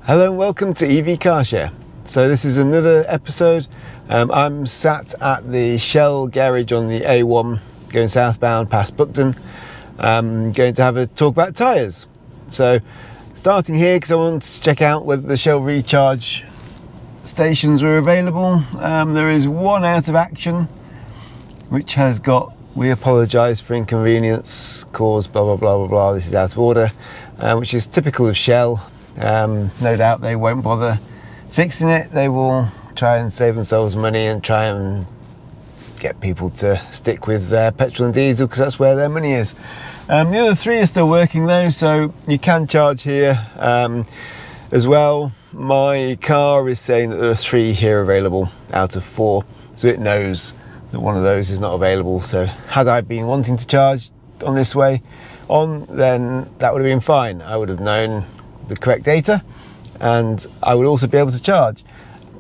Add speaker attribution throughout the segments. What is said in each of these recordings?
Speaker 1: Hello and welcome to EV Car Share. So this is another episode. I'm sat at the Shell garage on the A1 going southbound past Buckden. I'm going to have a talk about tyres. So starting here because I wanted to check out whether the Shell recharge stations were available. There is one out of action which has got "we apologise for inconvenience caused blah blah blah blah blah, this is out of order," which is typical of Shell. No doubt they won't bother fixing it. They will try and save themselves money and try and get people to stick with their petrol and diesel because that's where their money is. The other three are still working though, so you can charge here as well. My car is saying that there are 3 here available out of 4, so it knows that one of those is not available. So had I been wanting to charge on this way on, then that would have been fine. I would have known the correct data and I would also be able to charge.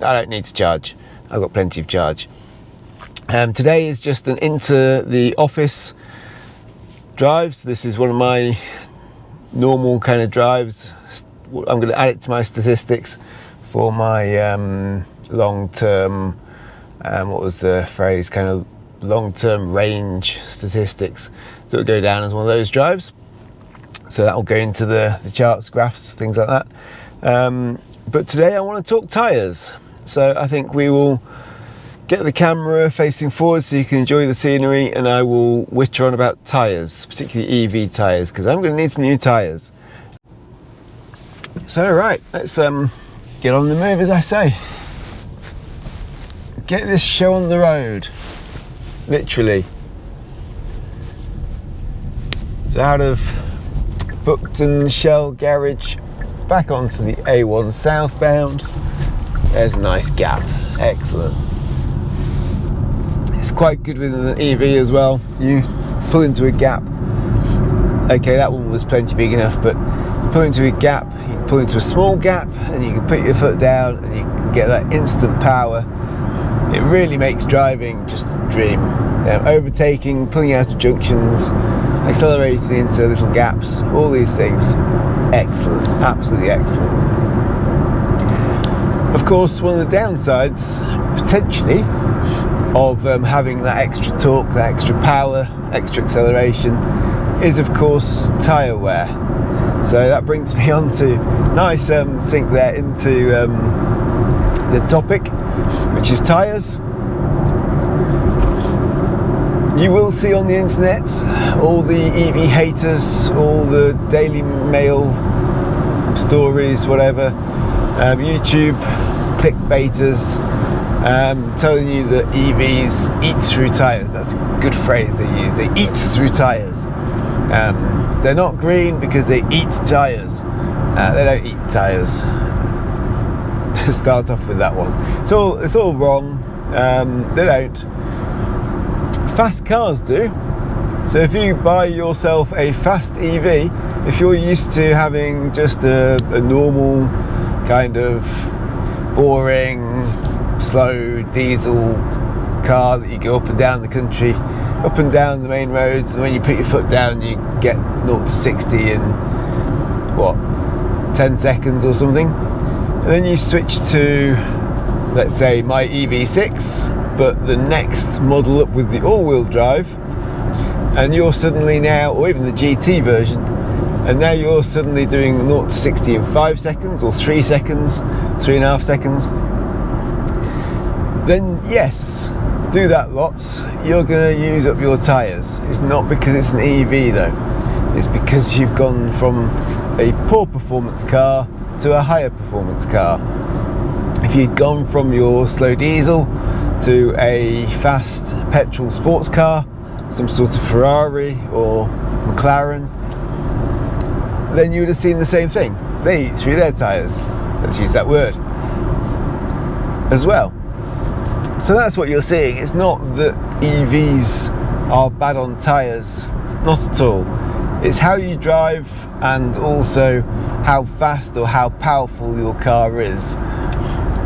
Speaker 1: I don't need to charge, I've got plenty of charge. Today is just an into the office drive, so this is one of my normal kind of drives. I'm going to add it to my statistics for my long-term, what was the phrase, kind of long-term range statistics. So it'll go down as one of those drives. So that will go into the charts, graphs, things like that. But today I want to talk tyres. So I think we will get the camera facing forward so you can enjoy the scenery, and I will witter on about tyres, particularly EV tyres, because I'm going to need some new tyres. So right, let's get on the move, as I say. Get this show on the road, literally. So out of Buckden Shell garage back onto the A1 southbound. There's a nice gap, excellent. It's quite good with an EV as well. You pull into a gap, okay, that one was plenty big enough, but you pull into a gap, you can pull into a small gap and you can put your foot down and you can get that instant power. It really makes driving just a dream. Overtaking, pulling out of junctions, accelerating into little gaps, all these things, excellent, absolutely excellent. Of course, one of the downsides, potentially, of having that extra torque, that extra power, extra acceleration, is of course tyre wear. So that brings me on to nice sync there into the topic, which is tyres. You will see on the internet all the EV haters, all the Daily Mail stories, whatever, YouTube clickbaiters telling you that EVs eat through tyres. That's a good phrase they use. They eat through tyres. They're not green because they eat tyres. They don't eat tyres. Start off with that one. It's all wrong. They don't. Fast cars do. So if you buy yourself a fast EV, if you're used to having just a normal kind of boring, slow diesel car that you go up and down the country, up and down the main roads, and when you put your foot down you get 0 to 60 in what, 10 seconds or something, and then you switch to, let's say, my EV6, but the next model up with the all-wheel drive, and you're suddenly now, or even the GT version, and now you're suddenly doing 0 to 60 in 5 seconds or 3 seconds, 3.5 seconds, then yes, do that lots, you're going to use up your tyres. It's not because it's an EV though, it's because you've gone from a poor performance car to a higher performance car. If you'd gone from your slow diesel to a fast petrol sports car, some sort of Ferrari or McLaren, then you would have seen the same thing. They eat through their tyres. Let's use that word as well. So that's what you're seeing. It's not that EVs are bad on tyres, not at all. It's how you drive and also how fast or how powerful your car is.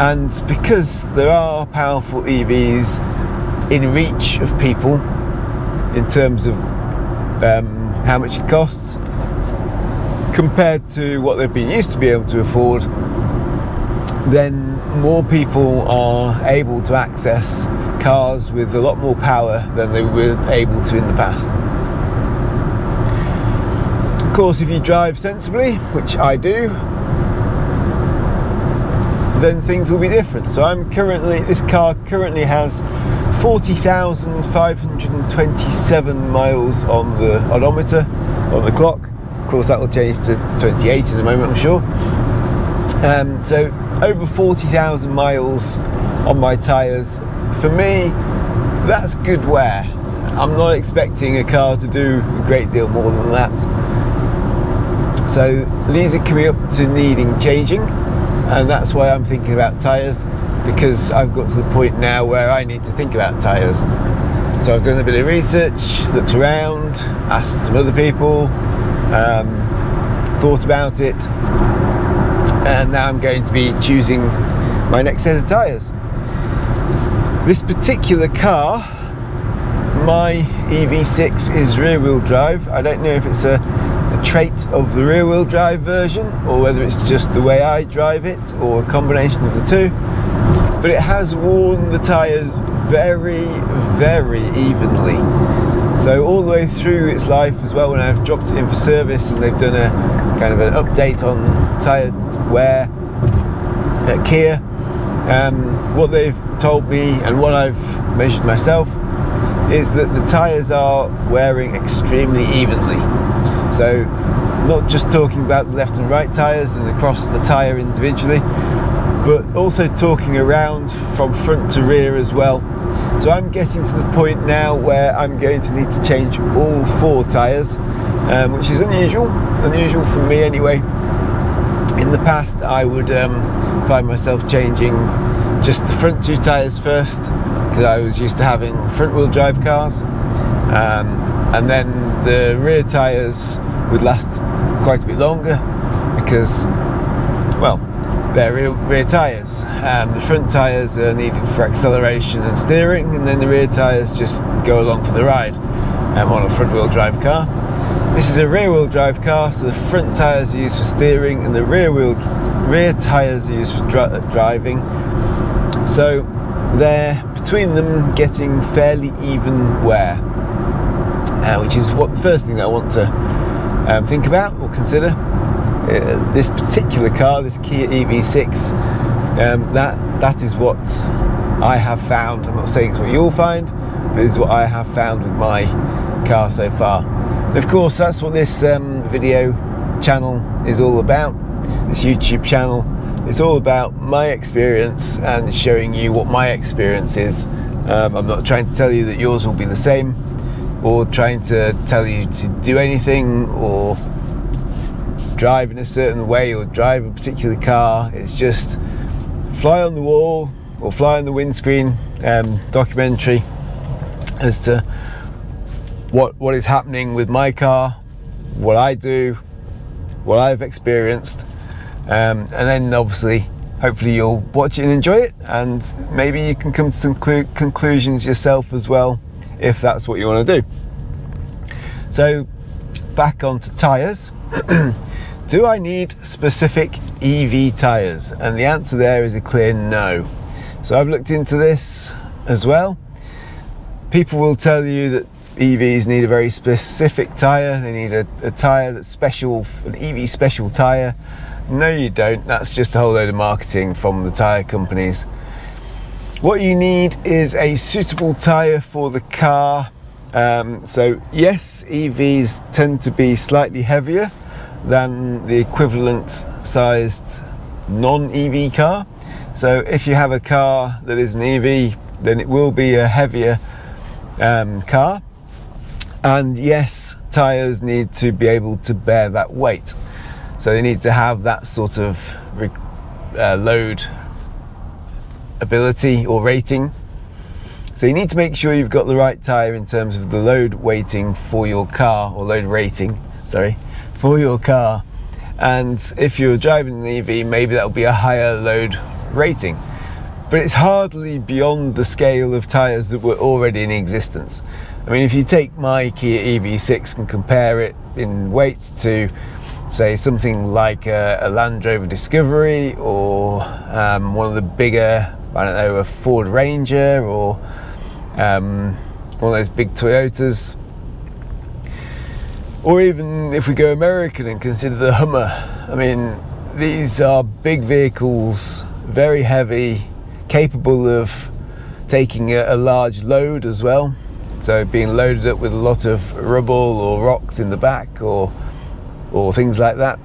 Speaker 1: And because there are powerful EVs in reach of people in terms of how much it costs compared to what they've been used to be able to afford, then more people are able to access cars with a lot more power than they were able to in the past. Of course, if you drive sensibly, which I do, then things will be different. So this car currently has 40,527 miles on the odometer, on the clock. Of course, that will change to 28 in a moment, I'm sure. So over 40,000 miles on my tyres. For me, that's good wear. I'm not expecting a car to do a great deal more than that. So these are coming up to needing changing, and that's why I'm thinking about tyres, because I've got to the point now where I need to think about tyres. So I've done a bit of research, looked around, asked some other people, thought about it, and now I'm going to be choosing my next set of tyres. This particular car, my EV6, is rear wheel drive. I don't know if it's a trait of the rear wheel drive version or whether it's just the way I drive it or a combination of the two, but it has worn the tyres very, very evenly. So all the way through its life as well, when I've dropped it in for service and they've done a kind of an update on tyre wear at Kia, what they've told me and what I've measured myself is that the tyres are wearing extremely evenly. So not just talking about the left and right tyres and across the tyre individually, but also talking around from front to rear as well. So I'm getting to the point now where I'm going to need to change all 4 tyres, which is unusual for me anyway. In the past I would find myself changing just the front 2 tyres first, because I was used to having front wheel drive cars, and then the rear tyres would last quite a bit longer because, well, they're rear tyres. The front tyres are needed for acceleration and steering, and then the rear tyres just go along for the ride on a front wheel drive car. This is a rear wheel drive car, so the front tyres are used for steering and the rear tyres are used for driving. So they're between them getting fairly even wear, which is what the first thing that I want to think about or consider. This particular car, this Kia EV6, that is what I have found. I'm not saying it's what you'll find, but it's what I have found with my car so far. And of course, that's what this video channel is all about. This YouTube channel, it's all about my experience and showing you what my experience is. I'm not trying to tell you that yours will be the same, or trying to tell you to do anything or drive in a certain way or drive a particular car. It's just fly on the wall or fly on the windscreen documentary as to what is happening with my car, what I do, what I've experienced, and then obviously hopefully you'll watch it and enjoy it, and maybe you can come to some conclusions yourself as well if that's what you want to do. So back onto tyres. Do I need specific EV tyres? And the answer there is a clear no. So I've looked into this as well. People will tell you that EVs need a very specific tyre. They need a tyre that's special, an EV special tyre. No, you don't. That's just a whole load of marketing from the tyre companies. What you need is a suitable tyre for the car. So yes, EVs tend to be slightly heavier than the equivalent sized non-EV car. So if you have a car that is an EV, then it will be a heavier car. And yes, tyres need to be able to bear that weight. So they need to have that sort of load ability or rating. So you need to make sure you've got the right tyre in terms of the load weighting for your car, or load rating, sorry, for your car. And if you're driving an EV, maybe that'll be a higher load rating. But it's hardly beyond the scale of tyres that were already in existence. I mean, if you take my Kia EV6 and compare it in weight to say something like a Land Rover Discovery, or one of the bigger, I don't know, a Ford Ranger, or one of those big Toyotas, or even if we go American and consider the Hummer. I mean, these are big vehicles, very heavy, capable of taking a large load as well, so being loaded up with a lot of rubble or rocks in the back, or things like that.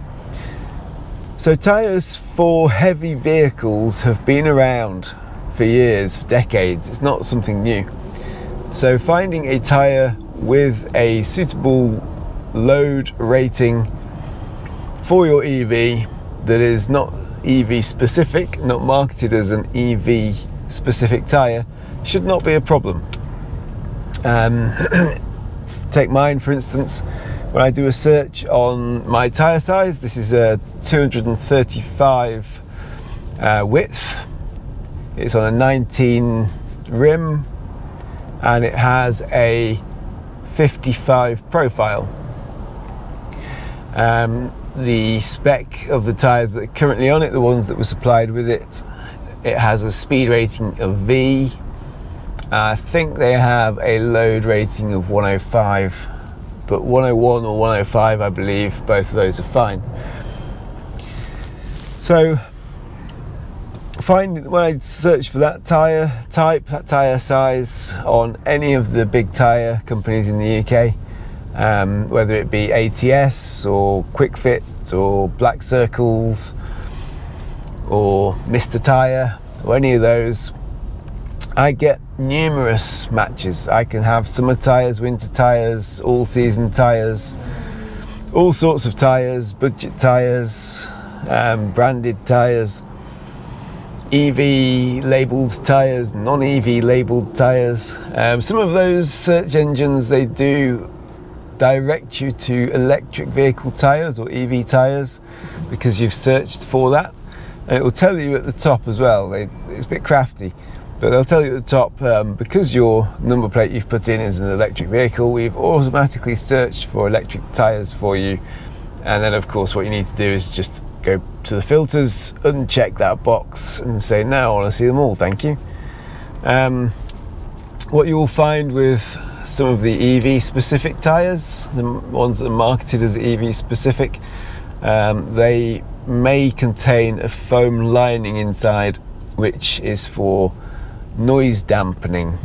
Speaker 1: So tyres for heavy vehicles have been around for years, for decades. It's not something new. So finding a tyre with a suitable load rating for your EV that is not EV specific, not marketed as an EV specific tyre, should not be a problem. Take mine for instance. When I do a search on my tyre size, this is a 235 width. It's on a 19 rim, and it has a 55 profile. The spec of the tyres that are currently on it, the ones that were supplied with it, it has a speed rating of V. I think they have a load rating of 105, but 101 or 105, I believe, both of those are fine. So when I search for that tyre type, that tyre size on any of the big tyre companies in the UK, whether it be ATS or Quick Fit or Black Circles or Mr. Tyre or any of those, I get numerous matches. I can have summer tyres, winter tyres, all season tyres, all sorts of tyres, budget tyres, branded tyres, EV labelled tyres, non-EV labelled tyres. Some of those search engines, they do direct you to electric vehicle tyres or EV tyres because you've searched for that, and it will tell you at the top as well. It's a bit crafty, but they'll tell you at the top, because your number plate you've put in is an electric vehicle, we've automatically searched for electric tyres for you. And then of course what you need to do is just go to the filters, uncheck that box and say, no, I want to see them all, thank you. What you will find with some of the EV specific tyres, the ones that are marketed as EV specific, they may contain a foam lining inside, which is for noise dampening.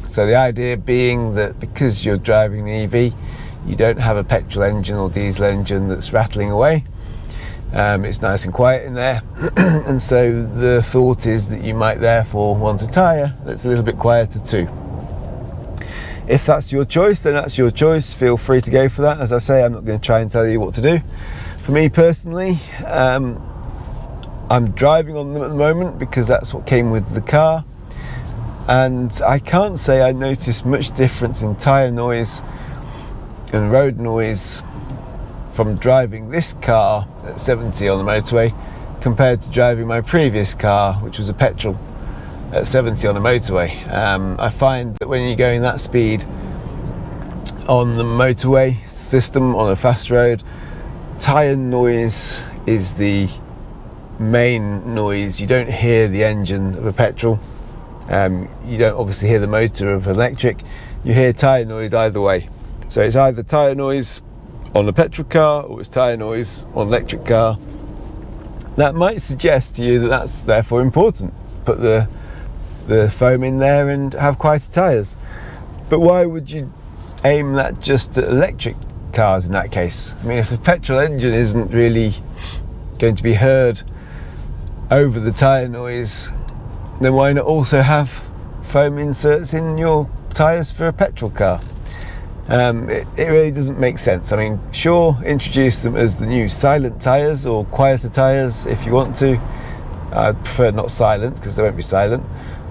Speaker 1: So the idea being that because you're driving the EV, you don't have a petrol engine or diesel engine that's rattling away. It's nice and quiet in there, and so the thought is that you might therefore want a tyre that's a little bit quieter too. If that's your choice, then that's your choice. Feel free to go for that. As I say, I'm not going to try and tell you what to do. For me personally, I'm driving on them at the moment because that's what came with the car, and I can't say I noticed much difference in tyre noise and road noise from driving this car at 70 on the motorway compared to driving my previous car, which was a petrol, at 70 on the motorway. I find that when you're going that speed on the motorway system on a fast road, tyre noise is the main noise. You don't hear the engine of a petrol, you don't obviously hear the motor of electric, you hear tyre noise either way. So it's either tyre noise on a petrol car or it's tyre noise on an electric car. That might suggest to you that that's therefore important. Put the foam in there and have quieter tyres. But why would you aim that just at electric cars in that case? I mean, if the petrol engine isn't really going to be heard over the tyre noise, then why not also have foam inserts in your tyres for a petrol car? It really doesn't make sense. I mean, sure, introduce them as the new silent tyres or quieter tyres if you want to. I'd prefer not silent because they won't be silent,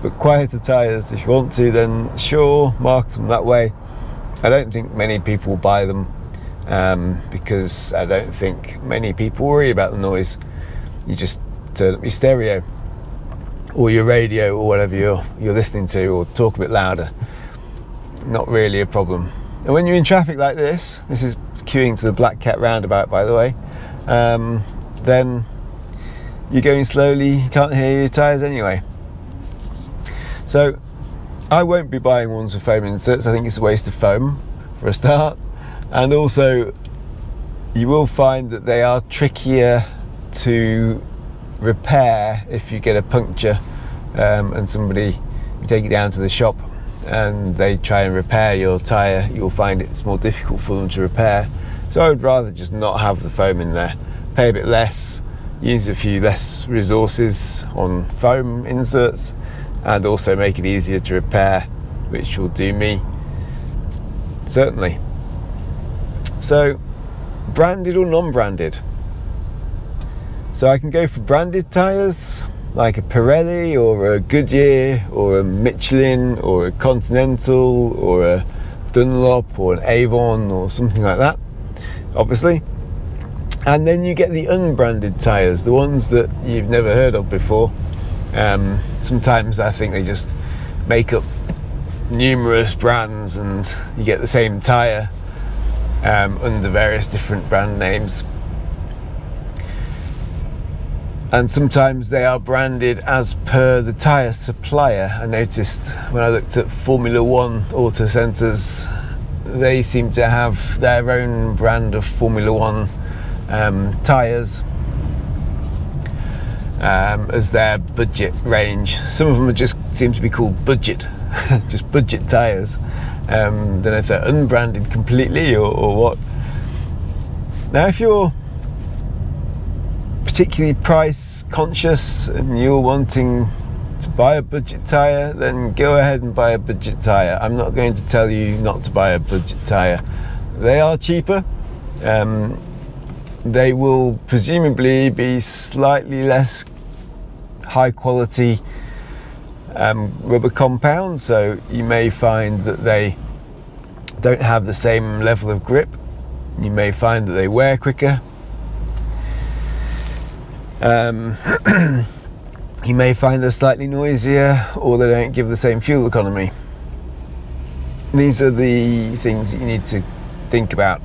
Speaker 1: but quieter tyres if you want to, then sure, market them that way. I don't think many people buy them because I don't think many people worry about the noise. You just turn up your stereo or your radio or whatever you're listening to, or talk a bit louder. Not really a problem. And when you're in traffic like this is queuing to the Black Cat roundabout, by the way, then you're going slowly, you can't hear your tyres anyway. So I won't be buying ones with foam inserts. I think it's a waste of foam for a start, and also you will find that they are trickier to repair if you get a puncture and somebody, you take it down to the shop and they try and repair your tyre. You'll find it's more difficult for them to repair. So I would rather just not have the foam in there, pay a bit less, use a few less resources on foam inserts, and also make it easier to repair, which will do me certainly. So branded or non-branded? So I can go for branded tyres like a Pirelli or a Goodyear or a Michelin or a Continental or a Dunlop or an Avon or something like that, obviously. And then you get the unbranded tyres, the ones that you've never heard of before. Sometimes I think they just make up numerous brands and you get the same tyre under various different brand names. And sometimes they are branded as per the tyre supplier. I noticed when I looked at Formula One auto centres, they seem to have their own brand of Formula One tyres as their budget range. Some of them are just seem to be called budget, just budget tyres. Don't know if they're unbranded completely or what. Now, if you're particularly price conscious and you're wanting to buy a budget tyre, then go ahead and buy a budget tyre. I'm not going to tell you not to buy a budget tyre. They are cheaper. They will presumably be slightly less high quality rubber compound, so you may find that they don't have the same level of grip. You may find that they wear quicker. You may find they're slightly noisier, or they don't give the same fuel economy. These are the things that you need to think about.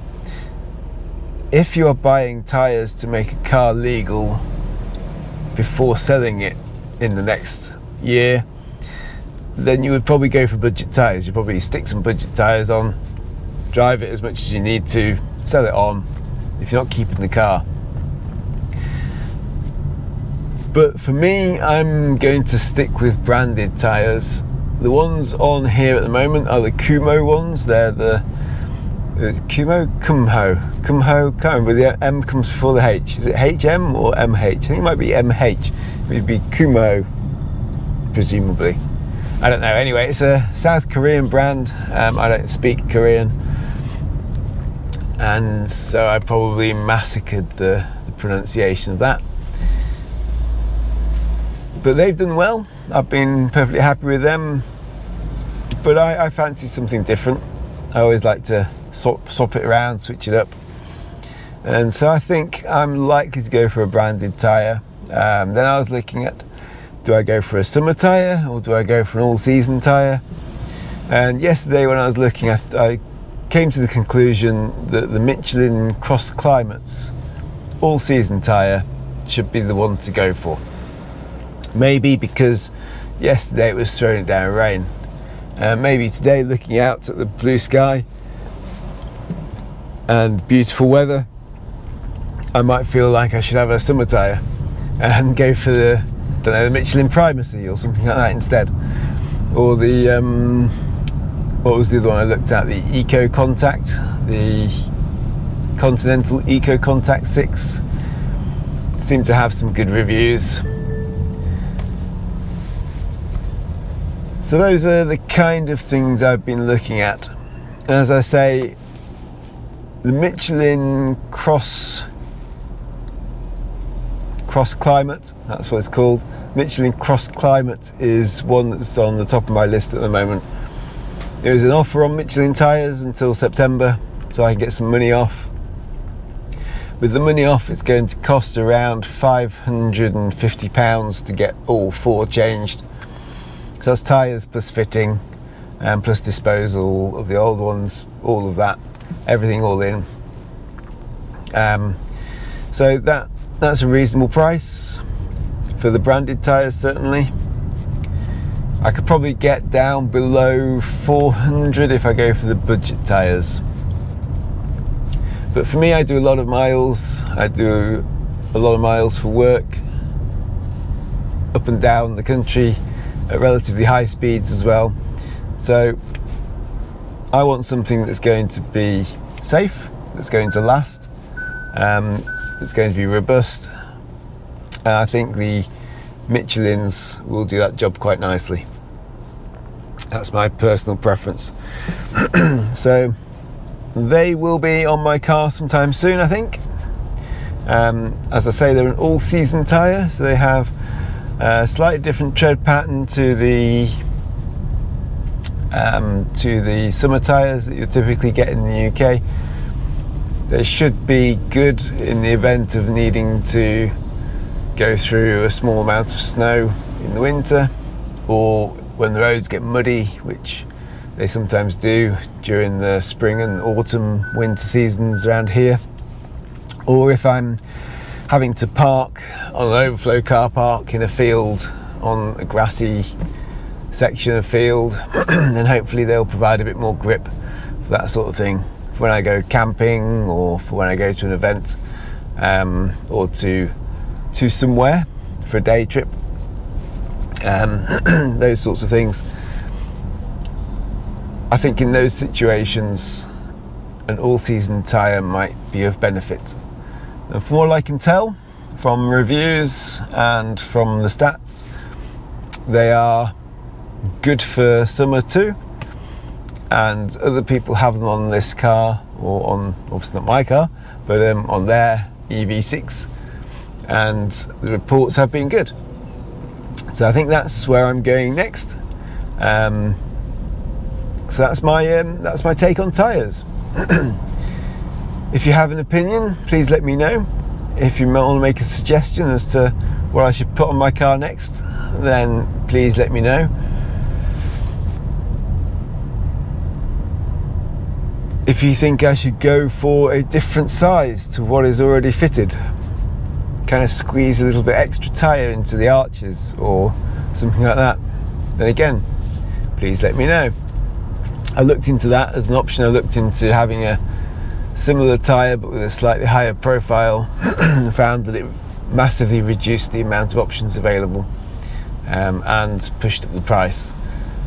Speaker 1: If you are buying tyres to make a car legal before selling it in the next year, then you would probably go for budget tyres. You'd probably stick some budget tyres on, drive it as much as you need to, sell it on if you're not keeping the car. But for me, I'm going to stick with branded tyres. The ones on here at the moment are the Kumho ones. They're the Kumho? Kumho, can't remember, the M comes before the H. Is it HM or MH? I think it might be MH. It would be Kumho, presumably. I don't know. Anyway, it's a South Korean brand. I don't speak Korean, and so I probably massacred the pronunciation of that. But they've done well. I've been perfectly happy with them. But I fancy something different. I always like to swap it around, switch it up. And so I think I'm likely to go for a branded tyre. Then I was looking at, do I go for a summer tyre or do I go for an all-season tyre? And yesterday when I was looking at, I came to the conclusion that the Michelin Cross Climates all-season tyre should be the one to go for. Maybe because yesterday it was throwing down rain. Maybe today, looking out at the blue sky and beautiful weather, I might feel like I should have a summer tyre and go for the, the Michelin Primacy or something like that instead. Or the, what was the other one I looked at? The Eco Contact, the Continental Eco Contact 6. Seemed to have some good reviews. So those are the kind of things I've been looking at. And as I say, the Michelin Cross Climate, that's what it's called. Michelin Cross Climate is one that's on the top of my list at the moment. There is an offer on Michelin tyres until September, so I can get some money off. With the money off, it's going to cost around £550 to get all four changed. So that's tyres plus fitting and plus disposal of the old ones, all of that, everything all in. So that's a reasonable price for the branded tyres, certainly. I could probably get down below 400 if I go for the budget tyres. But for me, I do a lot of miles. I do a lot of miles for work, up and down the country at relatively high speeds as well. So I want something that's going to be safe, that's going to last, that's going to be robust. And I think the Michelins will do that job quite nicely. That's my personal preference. So they will be on my car sometime soon, I think. As I say, they're an all-season tyre, so they have a slightly different tread pattern to the summer tyres that you'll typically get in the UK. They should be good in the event of needing to go through a small amount of snow in the winter, or when the roads get muddy, which they sometimes do during the spring and autumn winter seasons around here, or if I'm having to park on an overflow car park in a field, on a grassy section of field, then hopefully they'll provide a bit more grip for that sort of thing, for when I go camping, or for when I go to an event, or to somewhere for a day trip, those sorts of things. I think in those situations an all-season tyre might be of benefit. And from what I can tell from reviews and from the stats, they are good for summer too, and other people have them on this car, or on, obviously not my car, but on their EV6, and the reports have been good. So I think that's where I'm going next. So that's my take on tyres. If you have an opinion, please let me know. If you want to make a suggestion as to what I should put on my car next, then please let me know. If you think I should go for a different size to what is already fitted, kind of squeeze a little bit extra tyre into the arches or something like that, then again, please let me know. I looked into that as an option. I looked into having a similar tyre but with a slightly higher profile and found that it massively reduced the amount of options available, and pushed up the price.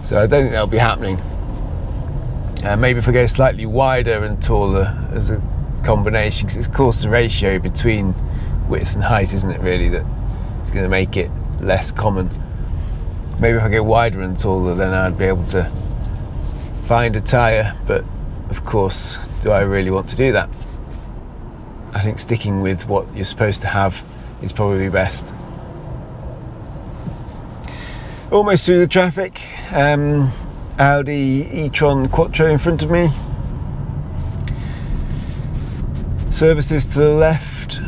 Speaker 1: So I don't think that'll be happening. Maybe if I go slightly wider and taller as a combination, because it's of course the ratio between width and height, isn't it, really, that is going to make it less common. Maybe if I go wider and taller, then I'd be able to find a tyre, but of course, do I really want to do that? I think sticking with what you're supposed to have is probably best. Almost through the traffic. Audi e-tron Quattro in front of me. Services to the left.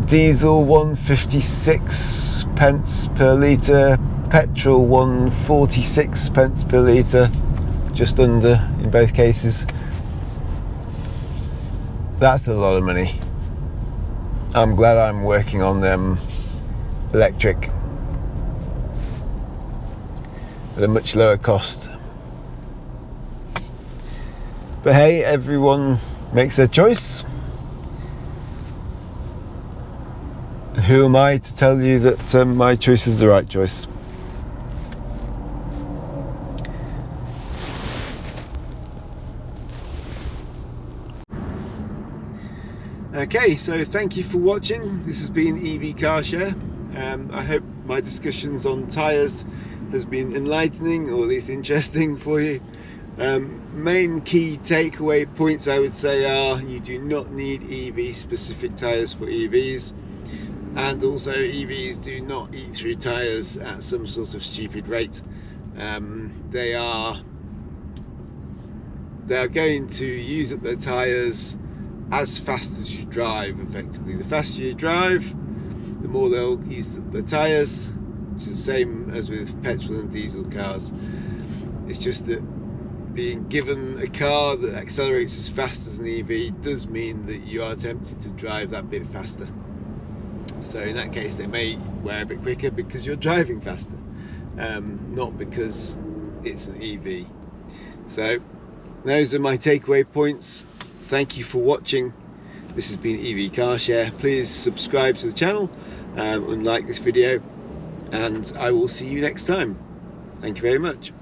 Speaker 1: Diesel 156 pence per litre. Petrol 146 pence per litre. Just under in both cases. That's a lot of money. I'm glad I'm working on them electric at a much lower cost. But hey, everyone makes their choice. Who am I to tell you that my choice is the right choice? Okay, so thank you for watching. This has been EV Car Share. I hope my discussions on tyres has been enlightening, or at least interesting for you. Main key takeaway points I would say are: you do not need EV specific tyres for EVs, and also EVs do not eat through tyres at some sort of stupid rate. They are going to use up their tyres as fast as you drive, effectively. The faster you drive, the more they'll use the tyres, which is the same as with petrol and diesel cars. It's just that being given a car that accelerates as fast as an EV does mean that you are tempted to drive that bit faster. So in that case they may wear a bit quicker because you're driving faster, not because it's an EV. So those are my takeaway points. Thank you for watching. This has been EV Car Share. Please subscribe to the channel and like this video, and I will see you next time. Thank you very much.